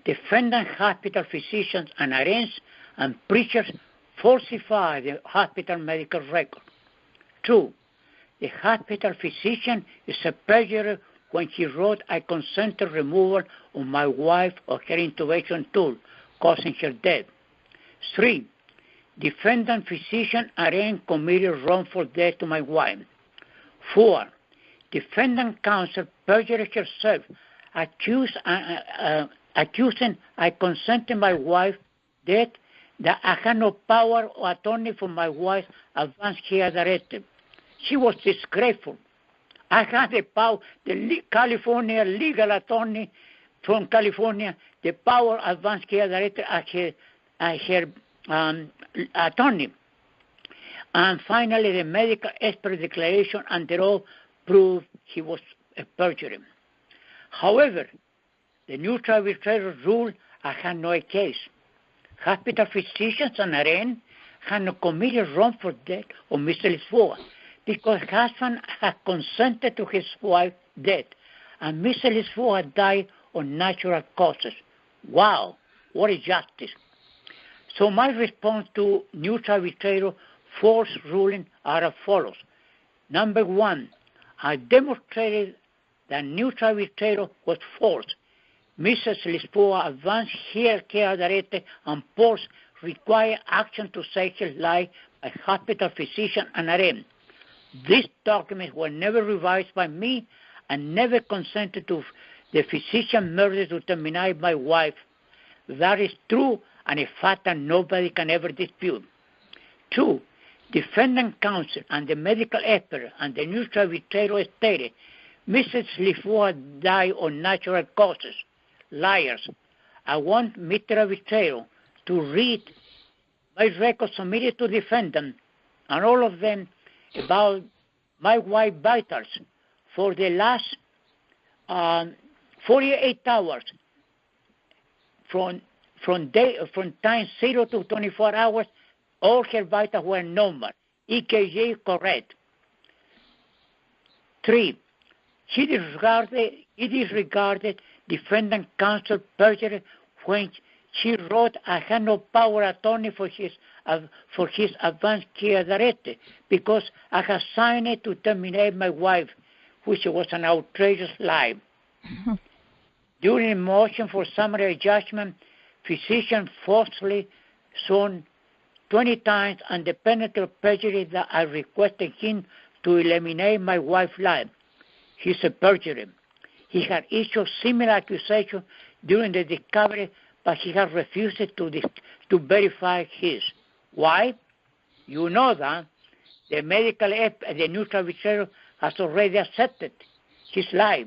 Defendant hospital physicians and RNs and preachers falsify the hospital medical record. 2. The hospital physician is a perjurer when he wrote, I consented removal of my wife of her intubation tool, causing her death. 3. Defendant physician RN committed wrongful death to my wife. 4. Defendant counsel perjured herself, accusing I consented my wife death, that I had no power or attorney for my wife's advance care directive. She was disgraceful. I had the power, the California legal attorney from California, the power advance care director as her attorney. And finally, the medical expert declaration under oath proved he was a perjurer. However, the neutral arbitrator ruled I had no case. Hospital physicians and RN had not committed wrongful death of Mr. Lisboa because husband had consented to his wife's death and Mr. Lisboa died of natural causes. Wow, what a justice. So my response to neutral arbitrator false ruling are as follows. Number 1, I demonstrated that neutral arbitrator was false. Mrs. Lisboa advanced care directive and POLST require action to save his life by hospital physician and RM. These documents were never revised by me and never consented to the physician murder to terminate my wife. That is true and a fact that nobody can ever dispute. 2. Defendant counsel and the medical expert and the neutral arbitrator stated Mrs. Lisboa died of natural causes. Liars. I want Mr. Arbitrator to read my records submitted to defendant and all of them about my wife's vitals for the last 48 hours from time 0 to 24 hours. All her vitals were normal. EKG correct. 3. It is regarded defendant counsel perjured when she wrote, I had no power of attorney for his advance care directive because I had signed it to terminate my wife, which was an outrageous lie. During a motion for summary judgment, physician falsely sworn 20 times on the penalty of perjury that I requested him to eliminate my wife's life. He's a perjurer. He had issued similar accusations during the discovery, but he has refused to verify his. Why? You know that the the neutral arbitrator has already accepted his lie.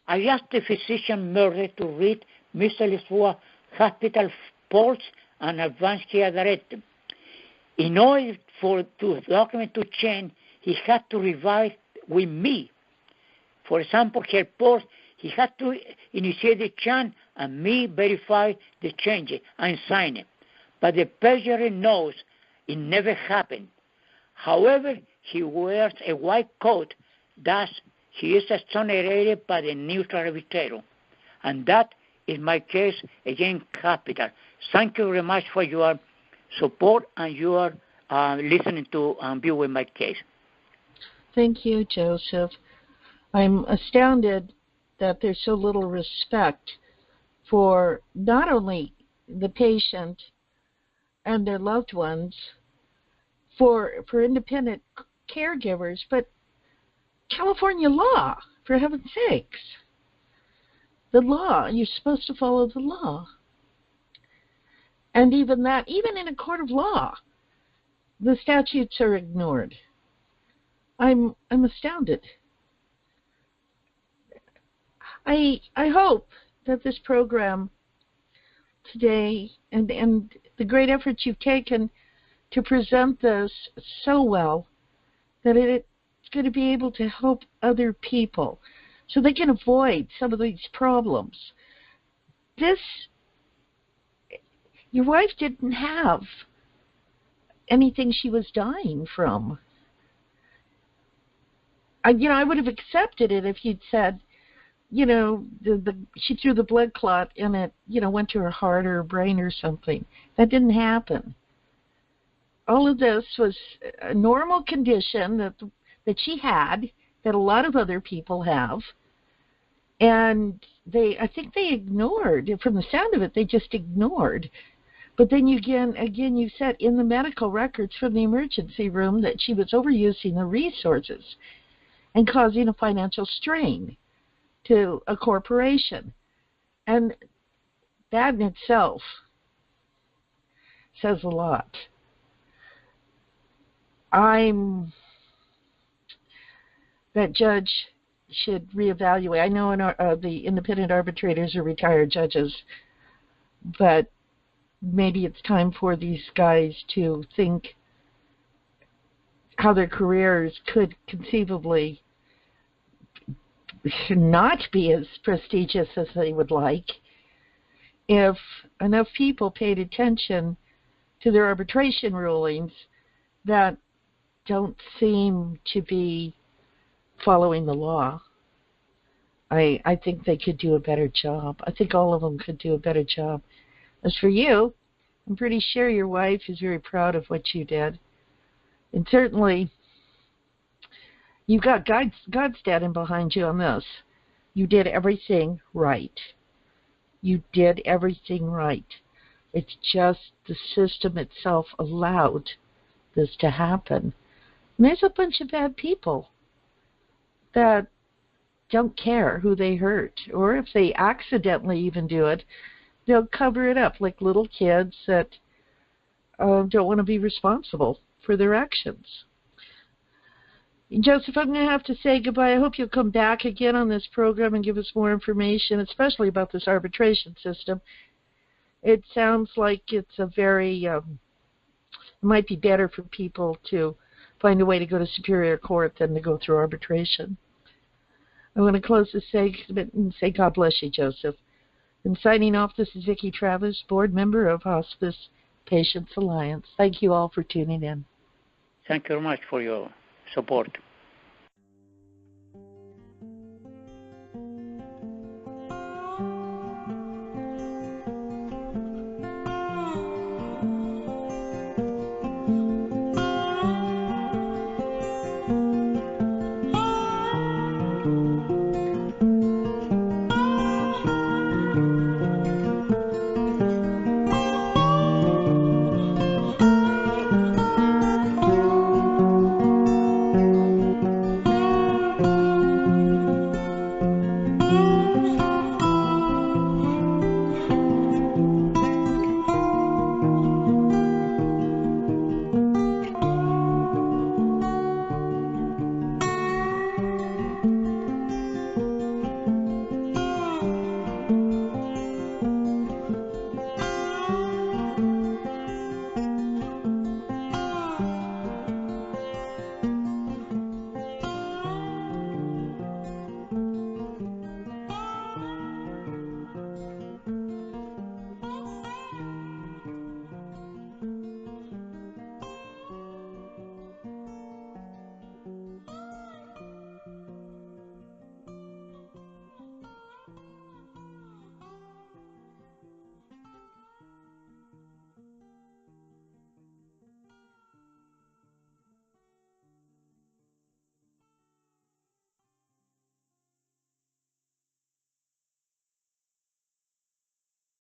I asked the physician murder to read Mr. Lisboa hospital POLST and advance care directive. In order for the document to change, he had to revise with me. For example, her POLST, he had to initiate the change and me verify the change and sign it. But the perjurer knows it never happened. However, he wears a white coat, thus he is exonerated by the neutral arbitrator. And that is my case against capital. Thank you very much for your support and your listening to and viewing my case. Thank you, Joseph. I'm astounded that there's so little respect for not only the patient and their loved ones, for independent caregivers, but California law, for heaven's sakes. The law, you're supposed to follow the law. And even in a court of law, the statutes are ignored. I'm astounded. I hope that this program today and the great efforts you've taken to present this so well that it's going to be able to help other people so they can avoid some of these problems. Your wife didn't have anything she was dying from. I would have accepted it if you'd said, she threw the blood clot and it, went to her heart or her brain or something. That didn't happen. All of this was a normal condition that she had, that a lot of other people have. And I think they ignored, from the sound of it, they just ignored. But then you said in the medical records from the emergency room that she was overusing the resources and causing a financial strain to a corporation. And that in itself says a lot. That judge should reevaluate. I know the independent arbitrators are retired judges, but maybe it's time for these guys to think how their careers could conceivably not be as prestigious as they would like if enough people paid attention to their arbitration rulings that don't seem to be following the law. I think they could do a better job. I think all of them could do a better job. As for you, I'm pretty sure your wife is very proud of what you did. And certainly, you've got God standing behind you on this. You did everything right. You did everything right. It's just the system itself allowed this to happen. And there's a bunch of bad people that don't care who they hurt, or if they accidentally even do it, they'll cover it up like little kids that don't want to be responsible for their actions. Joseph, I'm going to have to say goodbye. I hope you'll come back again on this program and give us more information, especially about this arbitration system. It sounds like it's a very, it might be better for people to find a way to go to Superior Court than to go through arbitration. I'm going to close this segment and say God bless you, Joseph. And signing off, this is Vicki Travis, board member of Hospice Patients Alliance. Thank you all for tuning in. Thank you very much for your support.